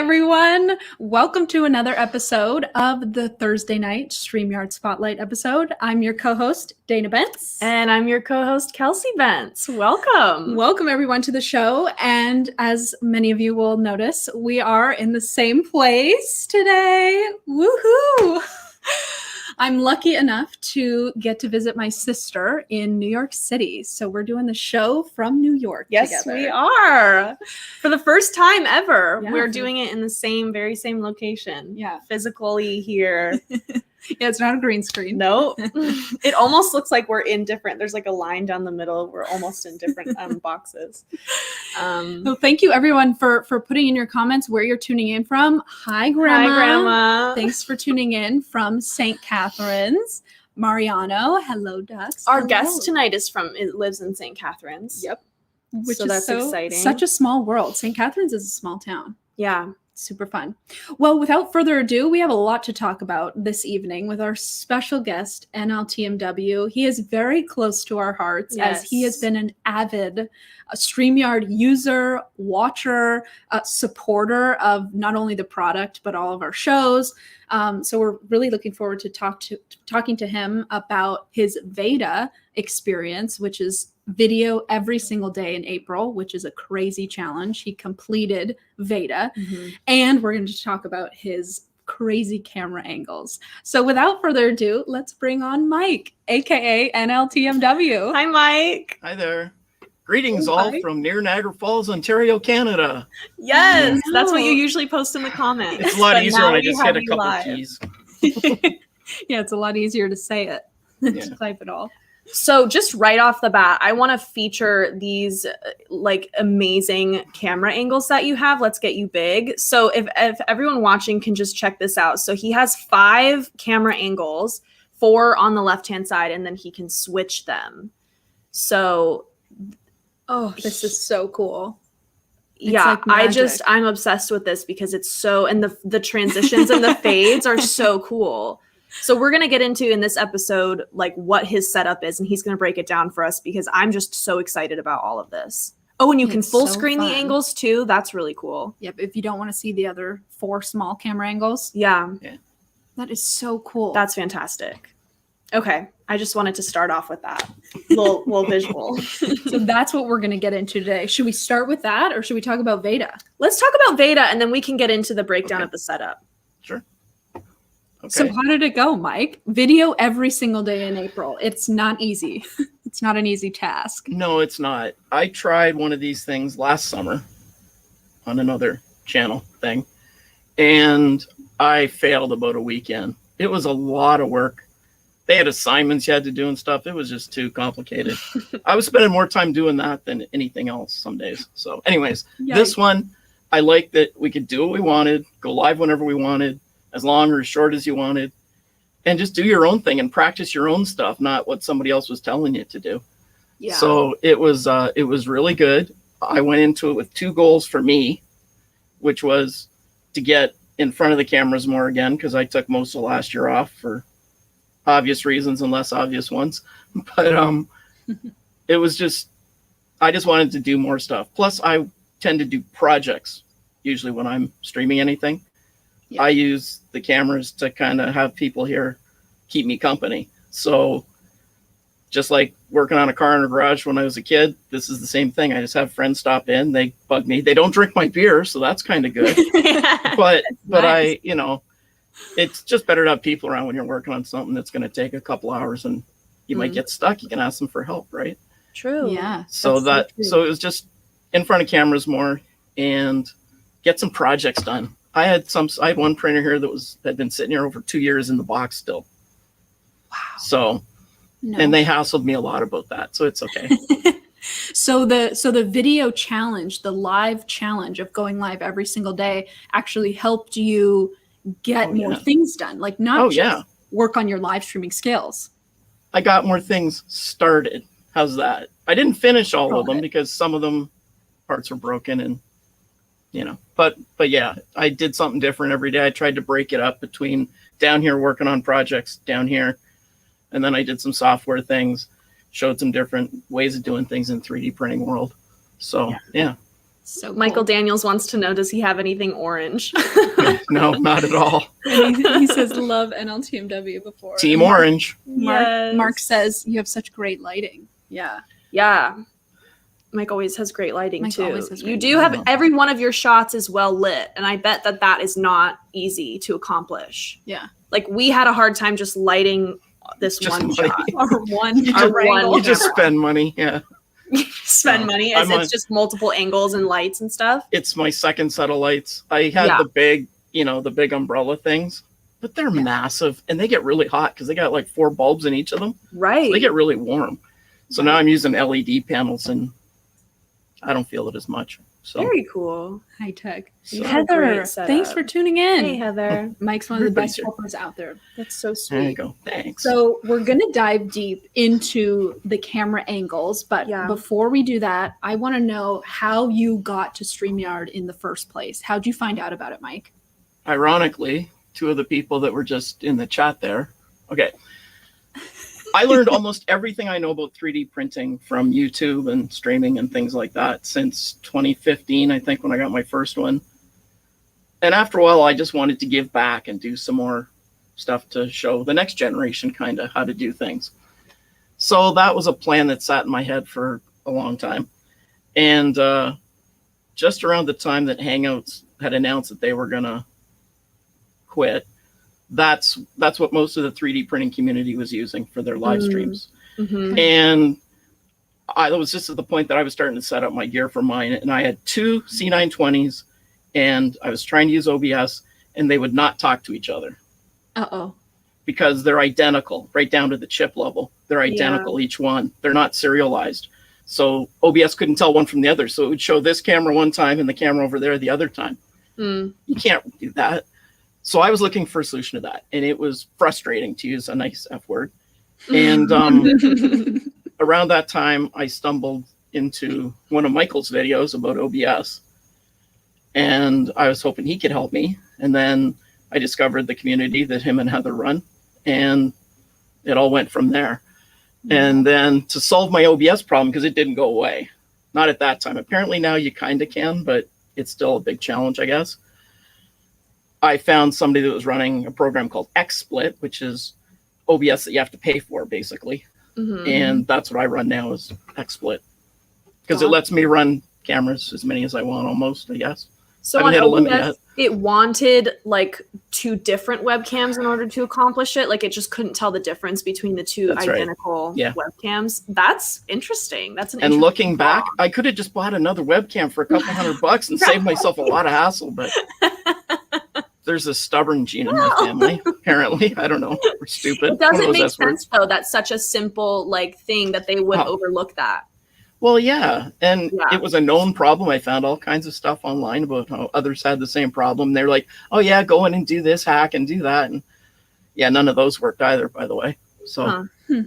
everyone. Welcome to another episode of the Thursday night StreamYard Spotlight episode. I'm your co-host, Dana Bentz. And I'm your co-host, Kelsey Bentz. Welcome. Welcome, everyone, to the show. And as many of you will notice, we are in the same place today. Woohoo! I'm lucky enough to get to visit my sister in New York City. So we're doing the show from New York Yes, together. we are. For the first time ever, Yeah. we're doing it in the very same location. Yeah. Physically here. Yeah, it's not a green screen. Nope. It almost looks like we're in different. There's like a line down the middle. We're almost in different boxes. Well, thank you, everyone, for putting in your comments where you're tuning in from. Hi, Grandma. Hi, Grandma. Thanks for tuning in from St. Catharines. Mariano, hello, Ducks. Our Hello. guest tonight lives in St. Catharines. Yep. Which So is that's exciting. Such a small world. St. Catharines is a small town. Yeah. Super fun. Well, without further ado, we have a lot to talk about this evening with our special guest, NLTMW. He is very close to our hearts as he has been an avid StreamYard user, watcher, supporter of not only the product, but all of our shows. So we're really looking forward to talking to him about his VEDA experience, which is video every single day in April, which is a crazy challenge. He completed VEDA, and we're going to talk about his crazy camera angles. So without further ado, let's bring on Mike, aka NLTMW. Hi, Mike. Hi there. Greetings Hey, all Mike. from near Niagara Falls, Ontario, Canada. Yes, that's what Wow. you usually post in the comments. It's a lot but easier now when I we just have hit a you couple live. keys. Yeah, it's a lot easier to say it than Yeah. to type it all. So just right off the bat, I want to feature these like amazing camera angles that you have. Let's get you big. So if everyone watching can just check this out. So he has 5 camera angles, 4 on the left-hand side, and then he can switch them. So Oh, this is so cool. It's yeah, like magic. I'm obsessed with this because it's so, and the transitions and the fades are so cool. So we're going to get into in this episode, like what his setup is, and he's going to break it down for us because I'm just so excited about all of this. Oh, and you can It's full so screen fun. the angles too. That's really cool. Yep, if you don't want to see the other 4 small camera angles, Yeah, that is so cool. that's fantastic. Okay. I just wanted to start off with that little visual. So that's what we're going to get into today. Should we start with that or should we talk about VEDA? Let's talk about VEDA and then we can get into the breakdown Okay. of the setup. Sure. Okay. So how did it go, Mike? Video every single day in April. It's not easy. It's not an easy task. No, it's not. I tried one of these things last summer on another channel thing, and I failed about a weekend. It was a lot of work. They had assignments you had to do and stuff. It was just too complicated. I was spending more time doing that than anything else some days. So anyways, this one, I like that we could do what we wanted, go live whenever we wanted, as long or as short as you wanted, and just do your own thing and practice your own stuff, not what somebody else was telling you to do. Yeah. So it was really good. I went into it with 2 goals for me, which was to get in front of the cameras more again, because I took most of last year off for obvious reasons and less obvious ones. But it was just, I just wanted to do more stuff. Plus, I tend to do projects usually when I'm streaming anything. Yeah. I use the cameras to kind of have people here keep me company. So just like working on a car in a garage when I was a kid, this is the same thing. I just have friends stop in, they bug me. They don't drink my beer, so that's kind of good. But nice. it's just better to have people around when you're working on something that's going to take a couple hours and you might get stuck. You can ask them for help, right? True. Yeah. So that's so so it was just in front of cameras more and get some projects done. I had one printer here that had been sitting here over 2 years in the box still. Wow. So, No. and they hassled me a lot about that. So it's okay. So the video challenge, the live challenge of going live every single day actually helped you get more things done. Like not just work on your live streaming skills. I got more things started. How's that? I didn't finish all of them because some of them parts were broken and but yeah, I did something different every day. I tried to break it up between down here working on projects down here. And then I did some software things, showed some different ways of doing things in 3D printing world. So yeah. So Michael cool. Daniels wants to know, does he have anything orange? No, not at all. And he says love NLTMW before. Team And Orange. Mark says you have such great lighting. Yeah. Yeah. Mike always has great lighting Mike too. always has You great do lighting. have every one of your shots is well lit, and I bet that is not easy to accomplish. Yeah. Like we had a hard time just lighting this Just one money. shot. Or one. You Our just, one you just camera. spend money. Yeah. Spend No, money. I'm It's just multiple angles and lights and stuff. It's my second set of lights. I had Yeah. the big, the big umbrella things, but they're massive and they get really hot because they got like 4 bulbs in each of them. Right. So they get really warm. So now I'm using LED panels and I don't feel it as much. So, Very cool. High tech. You have a Heather, great setup. thanks for tuning in. Hey Heather. Mike's one of the Everybody's best here. helpers out there. That's so there you sweet. go. Thanks. So we're going to dive deep into the camera angles. But Yeah. before we do that, I want to know how you got to StreamYard in the first place. How'd you find out about it, Mike? Ironically, 2 of the people that were just in the chat there. Okay. I learned almost everything I know about 3D printing from YouTube and streaming and things like that since 2015, I think, when I got my first one. And after a while, I just wanted to give back and do some more stuff to show the next generation kind of how to do things. So that was a plan that sat in my head for a long time. And just around the time that Hangouts had announced that they were going to quit, that's what most of the 3D printing community was using for their live streams. Mm-hmm. And I was just at the point that I was starting to set up my gear for mine. And I had 2 C920s and I was trying to use OBS and they would not talk to each other Uh-oh. because they're identical right down to the chip level. They're identical, each one. They're not serialized. So OBS couldn't tell one from the other. So it would show this camera one time and the camera over there the other time. Mm. You can't do that. So I was looking for a solution to that. And it was frustrating, to use a nice F word. And around that time, I stumbled into one of Michael's videos about OBS. And I was hoping he could help me. And then I discovered the community that him and Heather run. And it all went from there. And then to solve my OBS problem, because it didn't go away. Not at that time. Apparently now you kind of can, but it's still a big challenge, I guess. I found somebody that was running a program called XSplit, which is OBS that you have to pay for, basically. Mm-hmm. And that's what I run now is XSplit. Because it lets me run cameras as many as I want, almost, I guess. So I on haven't hit a limit OBS, yet. it wanted like 2 different webcams in order to accomplish it. Like it just couldn't tell the difference between the 2 That's right. identical Yeah. webcams. That's interesting. That's an And interesting looking back, thought. I could have just bought another webcam for a couple $100 and saved myself a lot of hassle. But there's a stubborn gene in my family, apparently. I don't know. We're stupid. It doesn't One of those make S words. sense though. That's such a simple like thing that they would overlook that. Well, yeah. And Yeah. it was a known problem. I found all kinds of stuff online about how others had the same problem. They're like, oh, yeah, go in and do this hack and do that. And yeah, none of those worked either, by the way. So Huh.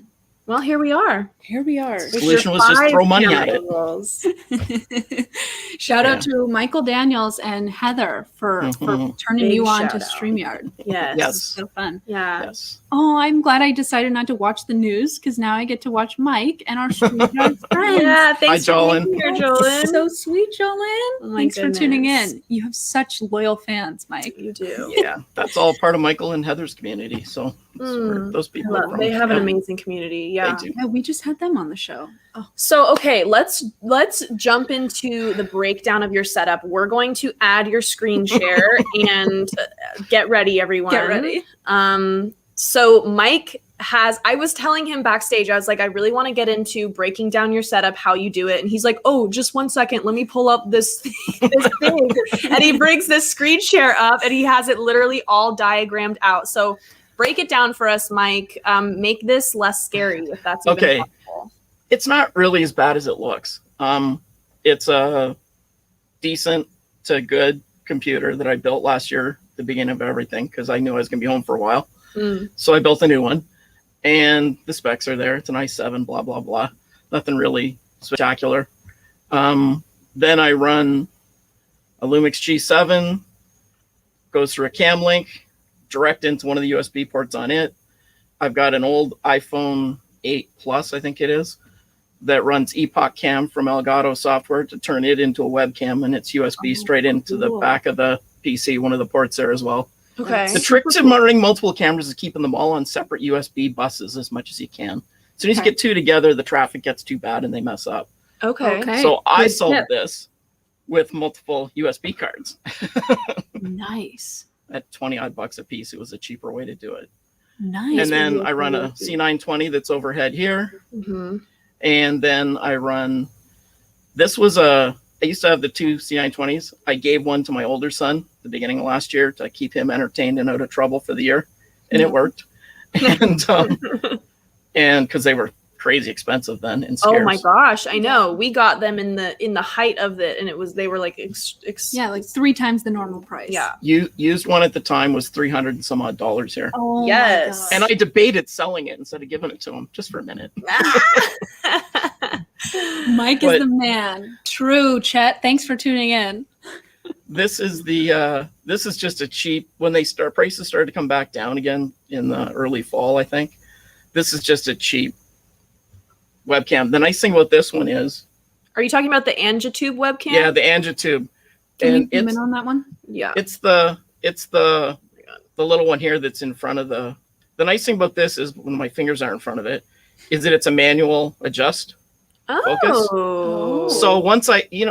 Well, here we are. Here we are. the solution was just throw money at it. Shout out to Michael Daniels and Heather for turning Big you on to shout out. StreamYard. Yes. Yes. So fun. Yeah. Yes. Oh, I'm glad I decided not to watch the news because now I get to watch Mike and our StreamYard friends. Yeah. Thanks Hi, for Jolyn. being here, Jolyn. So sweet, Jolyn. Oh my Thanks for tuning goodness. in. You have such loyal fans, Mike. You do. Yeah. That's all part of Michael and Heather's community. So that's where those people are from. They have an Yeah, amazing community. Yeah. They do. Yeah, we just had them on the show. Oh, So, okay, let's jump into the breakdown of your setup. We're going to add your screen share and get ready, everyone. get ready. So Mike I was telling him backstage, I was like, I really want to get into breaking down your setup, how you do it. And he's like, oh, just 1 second. Let me pull up this thing. And he brings this screen share up and he has it literally all diagrammed out. So break it down for us, Mike. Make this less scary if that's even Okay. possible. It's not really as bad as it looks. It's a decent to good computer that I built last year, the beginning of everything, because I knew I was going to be home for a while. So I built a new one. And the specs are there. It's an i7, blah, blah, blah. Nothing really spectacular. Then I run a Lumix G7, goes through a cam link, direct into one of the USB ports on it. I've got an old iPhone 8 Plus, I think it is, that runs Epoch Cam from Elgato software to turn it into a webcam, and it's USB straight into the back of the PC, one of the ports there as well. Okay. The trick to monitoring multiple cameras is keeping them all on separate USB buses as much as you can. As soon as you get two together, the traffic gets too bad and they mess up. Okay. So I solved this with multiple USB cards. Nice. At 20 odd bucks a piece, it was a cheaper way to do it. Nice. And then I run a C920 that's overhead here. Mm-hmm. And then I run, I used to have the two C920s. I gave one to my older son at the beginning of last year to keep him entertained and out of trouble for the year. And it worked. And because they were crazy expensive then and scarce. Oh my gosh, I know. We got them in the height of it, and they were like like 3 times the normal price. Yeah. Used one at the time was $300 and some odd here. Oh yes. And I debated selling it instead of giving it to him just for a minute. Mike is the man. True, Chet. Thanks for tuning in. This is just a cheap, when prices started to come back down again in the early fall, I think. This is just a cheap webcam. The nice thing about this one is, are you talking about the Angitube webcam? Yeah, the Angitube. Can you zoom in on that one? Yeah. It's the little one here that's in front of the nice thing about this is when my fingers are in front of it, is that it's a manual adjust focus. Oh. So once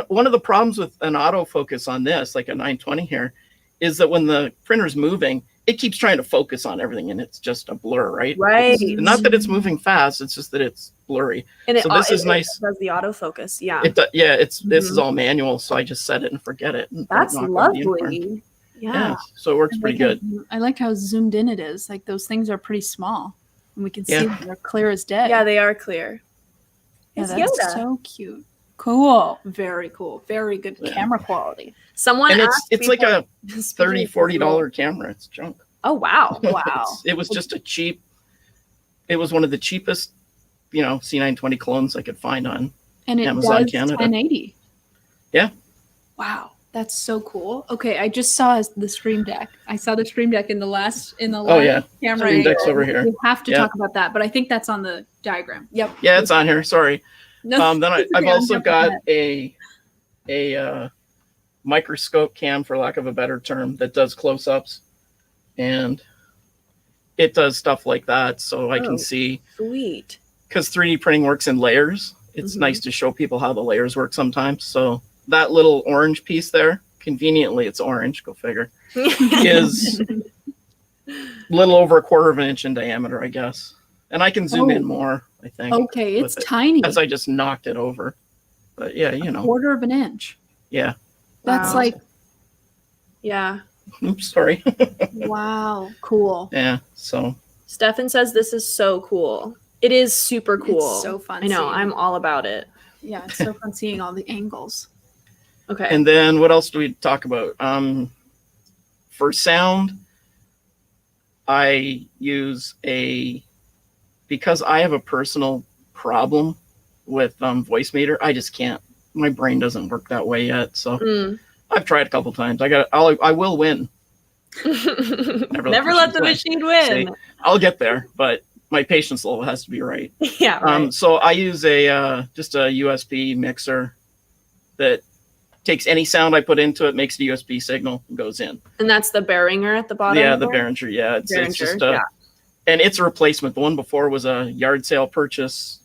one of the problems with an autofocus on this, like a 920 here, is that when the printer's moving, it keeps trying to focus on everything and it's just a blur, right? Right. Not that it's moving fast, it's just that it's blurry. And so this is nice. It does the autofocus, yeah. This is all manual, so I just set it and forget it. And that's lovely. Yeah. So it works pretty good. I like how zoomed in it is. Like those things are pretty small. And we can see they're clear as day. Yeah, they are clear. Yeah, that's so cute. Cool. Very cool. Very good camera quality. Someone asked it's like a $30, $40 camera. It's junk. Oh, wow. Wow. It was just it was one of the cheapest, C920 clones I could find on Amazon Canada. 1080. Yeah. Wow. That's so cool. Okay, I just saw the Stream Deck. I saw the Stream Deck in the last camera. Stream Deck's over here. We have to talk about that, but I think that's on the diagram. Yep. Yeah, it's on here. Sorry. No, then I've also got a microscope cam, for lack of a better term, that does close-ups, and it does stuff like that, so I can see. Sweet. Because 3D printing works in layers. It's nice to show people how the layers work sometimes. So that little orange piece there, conveniently it's orange, go figure, is a little over 1/4 of an inch in diameter, I guess. And I can zoom in more, I think. Okay, it's tiny. As I just knocked it over. But yeah, 1/4 of an inch. Yeah. That's like. Yeah. Oops, sorry. Wow, cool. Yeah, so. Stefan says this is so cool. It is super cool. It's so fun. I know, I'm all about it. Yeah, it's so fun seeing all the angles. Okay. And then what else do we talk about? For sound, I use because I have a personal problem with voice meter. I just can't. My brain doesn't work that way yet. So I've tried a couple times. I will win. Never let the machine win. See, I'll get there, but my patience level has to be right. Yeah. Right. So I use just a USB mixer that takes any sound I put into it, makes the USB signal, and goes in. And that's the Behringer at the bottom? Yeah, the Behringer. Yeah, it's just and it's a replacement. The one before was a yard sale purchase,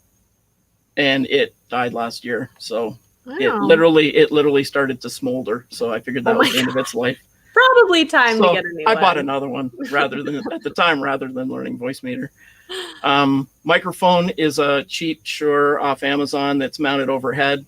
and it died last year. So it literally started to smolder. So I figured that was the end of its life. Probably time to get a new one. I bought another one rather than learning voice meter. Microphone is a cheap Shure off Amazon that's mounted overhead.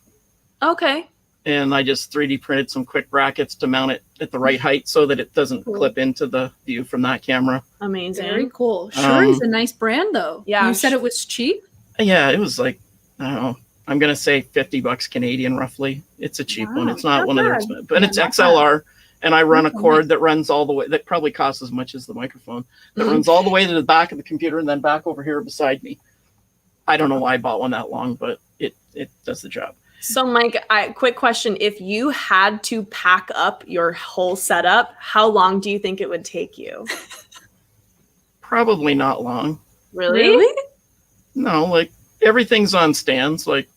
Okay. And I just 3D printed some quick brackets to mount it at the right height so that it doesn't clip into the view from that camera. Amazing. Very cool. Shure is a nice brand, though. Yeah. You said it was cheap? Yeah, it was like, I don't know, I'm going to say $50 Canadian roughly. It's a cheap one. It's not one of their expensive, but it's XLR. And I run a cord that runs all the way, that probably costs as much as the microphone, that runs all the way to the back of the computer and then back over here beside me. I don't know why I bought one that long, but it does the job. So, Mike, quick question. If you had to pack up your whole setup, how long do you think it would take you? Probably not long. Really? No, like everything's on stands, like,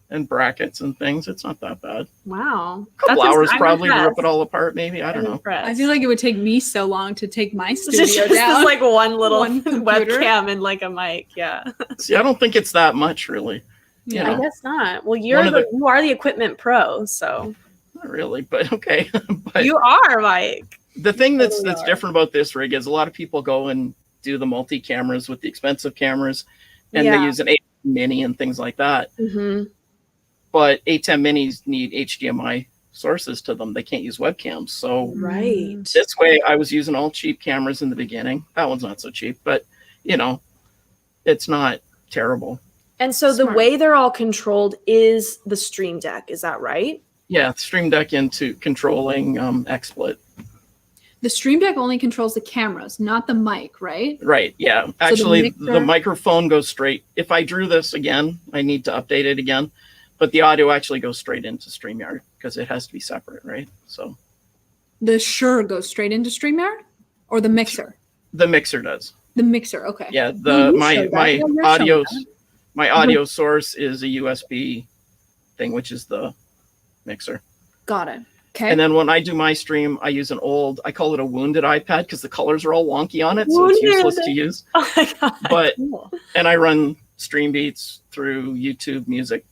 and brackets and things. It's not that bad. Wow. A couple hours probably to rip impressed. it all apart, maybe. I don't I'm know. impressed. I feel like it would take me so long to take my It's studio just down. like one little One computer. webcam and like a mic. Yeah. See, I don't think it's that much, really. Yeah. You I know, guess not. Well, One of you are the equipment pro, so not really, but okay. But you are, Mike. the thing that's Totally are. different about this rig is a lot of people go and do the multi cameras with the expensive cameras, and Yeah. they use an 8 mini and things like that. Mm-hmm. But 810 minis need HDMI sources to them. They can't use webcams. So Right. this way, I was using all cheap cameras in the beginning. That one's not so cheap, but you know, it's not terrible. And so the Smart. way they're all controlled is the Stream Deck. Is that right? Yeah, Stream Deck into controlling XSplit. The Stream Deck only controls the cameras, not the mic, right? Right. Yeah. Actually, the mixer- microphone goes straight. If I drew this again, I need to update it again. But the audio actually goes straight into StreamYard because it has to be separate, right? So The Shure goes straight into StreamYard, or the mixer. the mixer does. The mixer, okay. Yeah. Oh, you My showed that. my Yeah, you're audio showing my audio source is a USB thing, which is the mixer. Got it. Okay. And then when I do my stream, I use I call it a wounded iPad because the colors are all wonky on it, so it's Wounded. useless to use. Oh my god. But Cool. and I run Stream Beats through YouTube Music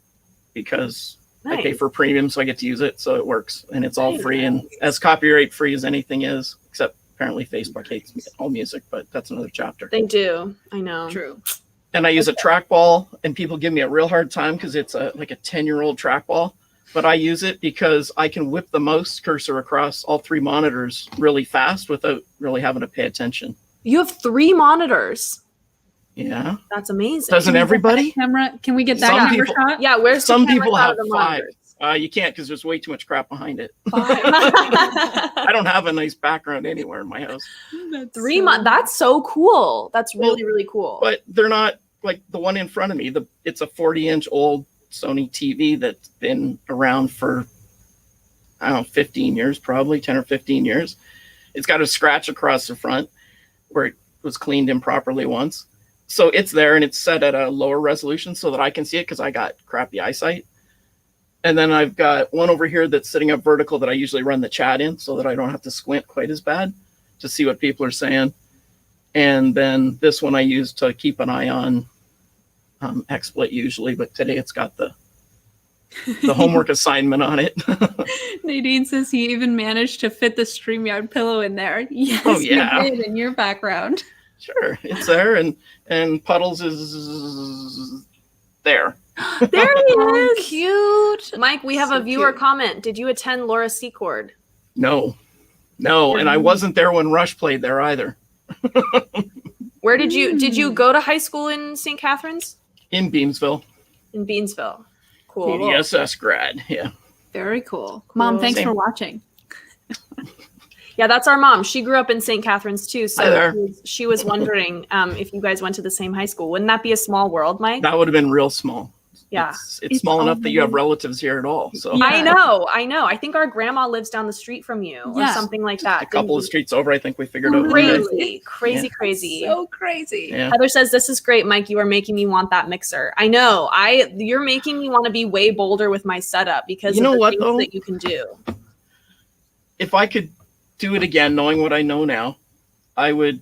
because I pay for premium, so I get to use it, so it works, and it's all free and as copyright free as anything is, except apparently Facebook hates all music, but that's another chapter. They do. I know. True. And I use a trackball, and people give me a real hard time because it's like a 10-year-old trackball. But I use it because I can whip the mouse cursor across all 3 monitors really fast without really having to pay attention. You have 3 monitors. Yeah. That's amazing. Doesn't everybody? Camera, can we get that Some camera people- shot? Yeah, where's Some the camera people shot have of the 5. monitors? You can't because there's way too much crap behind it. 3 I don't have a nice background anywhere in my house. That's That's so cool. That's really, really cool. But they're not like the one in front of me. It's a 40-inch old Sony TV that's been around for, I don't know, 15 years, probably 10 or 15 years. It's got a scratch across the front where it was cleaned improperly once. So it's there and it's set at a lower resolution so that I can see it because I got crappy eyesight. And then I've got one over here that's sitting up vertical that I usually run the chat in so that I don't have to squint quite as bad to see what people are saying. And then this one I use to keep an eye on XSplit usually, but today it's got the homework assignment on it. Nadine says he even managed to fit the StreamYard pillow in there. Yes, Oh, yeah. you did in your background. Sure, it's there, and Puddles is there. There he Oh, is. cute. Mike, we have So a viewer cute. comment. Did you attend Laura Secord? No, and I wasn't there when Rush played there either. Where did you go to high school in St. Catharines? In Beamsville, In Beansville. Cool. ESS grad. Yeah, Very cool. Mom, thanks Same. for watching. Yeah, that's our mom. She grew up in St. Catharines too. Hi So there. she was wondering if you guys went to the same high school. Wouldn't that be a small world, Mike? that would have been real small. Yeah. It's small enough that you have already- relatives here at all. So Yeah. I know. I think our grandma lives down the street from you or Yeah. something like that. a couple of streets over, I think we figured out. one day. Crazy. So crazy. Yeah. Heather says, "This is great, Mike. You are making me want that mixer." I know. You're making me want to be way bolder with my setup because You know of the what, things though? that you can do. If I could do it again, knowing what I know now, I would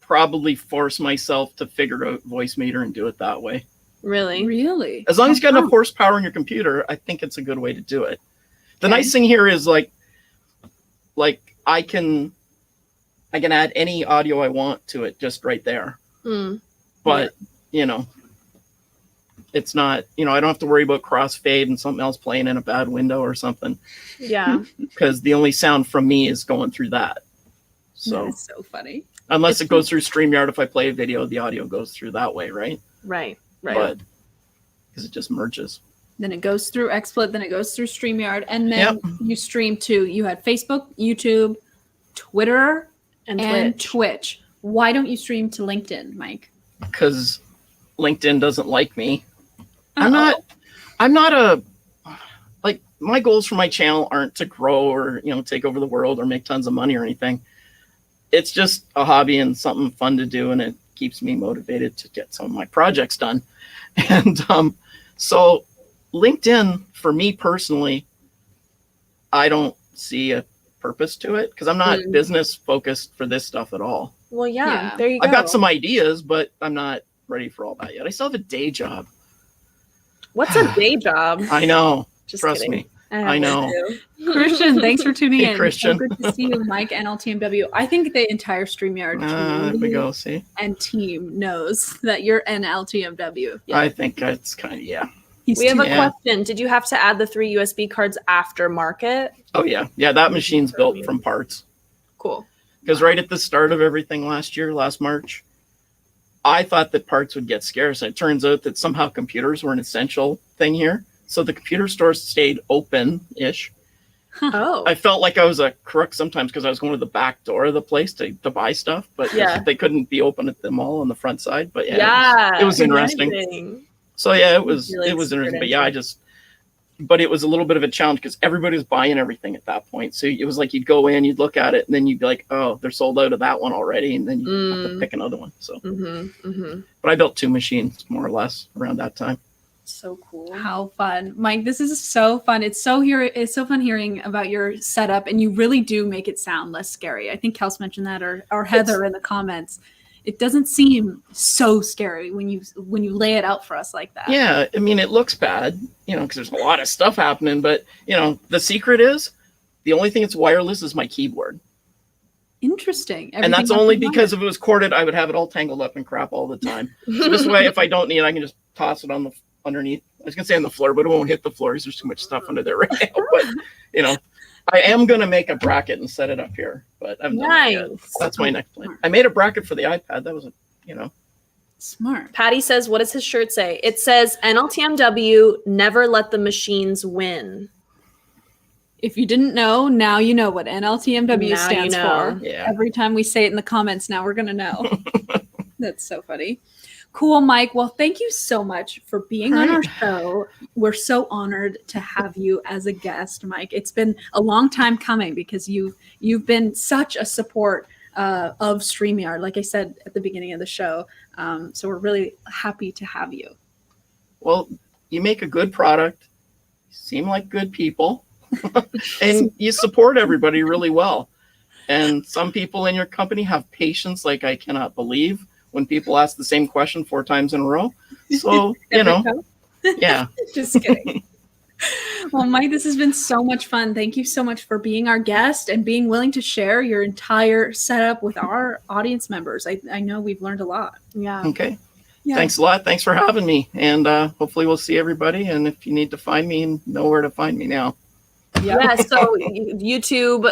probably force myself to figure out voice meter and do it that way. Really? Really? As long as you got enough horsepower in your computer, I think it's a good way to do it. The Okay. nice thing here is like I can add any audio I want to it just right there. Hmm. But it's not, I don't have to worry about crossfade and something else playing in a bad window or something, Yeah. because the only sound from me is going through that. So That's so funny. unless it goes through StreamYard, if I play a video, the audio goes through that way, right? Right. But because it just merges. Then it goes through XSplit, then it goes through StreamYard, and then you stream to, you had Facebook, YouTube, Twitter, and Twitch. Why don't you stream to LinkedIn, Mike? Because LinkedIn doesn't like me. Uh-oh. I'm not like, my goals for my channel aren't to grow or, take over the world or make tons of money or anything. It's just a hobby and something fun to do. And keeps me motivated to get some of my projects done. And so LinkedIn, for me personally, I don't see a purpose to it because I'm not business focused for this stuff at all. Well, Yeah. there you go. I've got some ideas, but I'm not ready for all that yet. I still have a day job. What's a day job? I know. Just Trust kidding. me. I know. Christian, thanks for tuning Hey, in. Christian. So good to see you, Mike, NLTMW. I think the entire StreamYard There we community go. See, and team knows that you're NLTMW. Yeah, I think it's kind of, yeah. We have a Yeah. question. Did you have to add the 3 USB cards after market? Oh, yeah. Yeah, that machine's built from parts. Cool. Because right at the start of everything last March, I thought that parts would get scarce. And it turns out that somehow computers were an essential thing here. So the computer stores stayed open-ish. Oh. I felt like I was a crook sometimes because I was going to the back door of the place to buy stuff, but they couldn't be open at the mall on the front side. But yeah, it was interesting. Amazing. So yeah, it was Really interesting. But but it was a little bit of a challenge because everybody was buying everything at that point. So it was like you'd go in, you'd look at it, and then you'd be like, oh, they're sold out of that one already, and then you have to pick another one. So, but I built 2 machines more or less around that time. So cool. How fun, Mike! This is so fun. It's so fun hearing about your setup, and you really do make it sound less scary. I think Kelsey mentioned that, or Heather in the comments. It doesn't seem so scary when you lay it out for us like that. Yeah, I mean, it looks bad, because there's a lot of stuff happening. But the secret is the only thing that's wireless is my keyboard. Interesting. And that's only because if it was corded, I would have it all tangled up and crap all the time. So this way, if I don't need it, I can just toss it on the underneath. I was gonna say on the floor, but it won't hit the floor because there's too much stuff under there right now. But I am gonna make a bracket and set it up here. But I'm nice. That's my next plan. I made a bracket for the iPad. That was smart. Patty says, what does his shirt say? It says NLTMW, never let the machines win. If you didn't know, now you know what NLTMW Now stands you know. for. Yeah. Every time we say it in the comments, now we're going to know. That's so funny. Cool, Mike. Well, thank you so much for being on our show. We're so honored to have you as a guest, Mike. It's been a long time coming because you've been such a support of StreamYard, like I said at the beginning of the show. So we're really happy to have you. Well, you make a good product. You seem like good people. And you support everybody really well. And some people in your company have patience like I cannot believe when people ask the same question 4 times in a row. So, yeah. Just kidding. Well, Mike, this has been so much fun. Thank you so much for being our guest and being willing to share your entire setup with our audience members. I know we've learned a lot. Yeah. Okay. Yeah. Thanks a lot. Thanks for having me. And hopefully we'll see everybody. And if you need to find me, you know where to find me now. Yeah. So YouTube,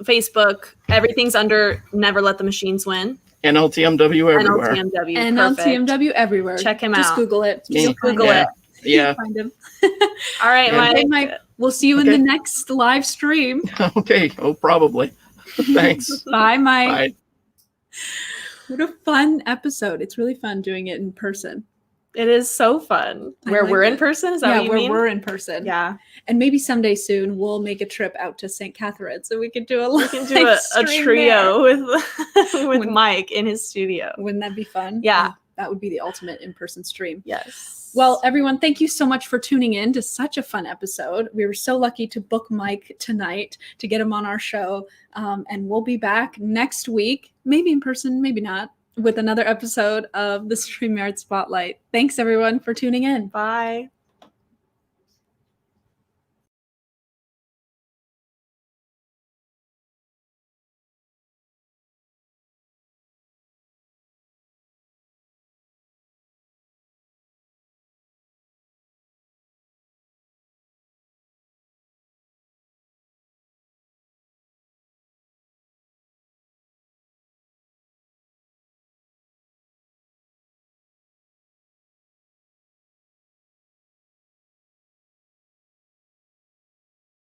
Facebook, everything's under Never Let the Machines Win. NLTMW everywhere. NLTMW. NLTMW everywhere. Check him Just out. Google it. Just Google Yeah. it. Yeah. Find him. All right, Yeah. Okay, Mike. Mike. We'll see you in the next live stream. Okay. Oh, probably. Thanks. Bye, Mike. Bye. What a fun episode. It's really fun doing it in person. It is so fun. I Where like we're in it. person? Is that what you where mean? we're in person. Yeah. And maybe someday soon we'll make a trip out to St. Catharines so we can do a We can do a stream trio there. with When- Mike in his studio. Wouldn't that be fun? Yeah. That would be the ultimate in-person stream. Yes. Well, everyone, thank you so much for tuning in to such a fun episode. We were so lucky to book Mike tonight to get him on our show. And we'll be back next week, maybe in person, maybe not, with another episode of the StreamYard Spotlight. Thanks, everyone, for tuning in. Bye.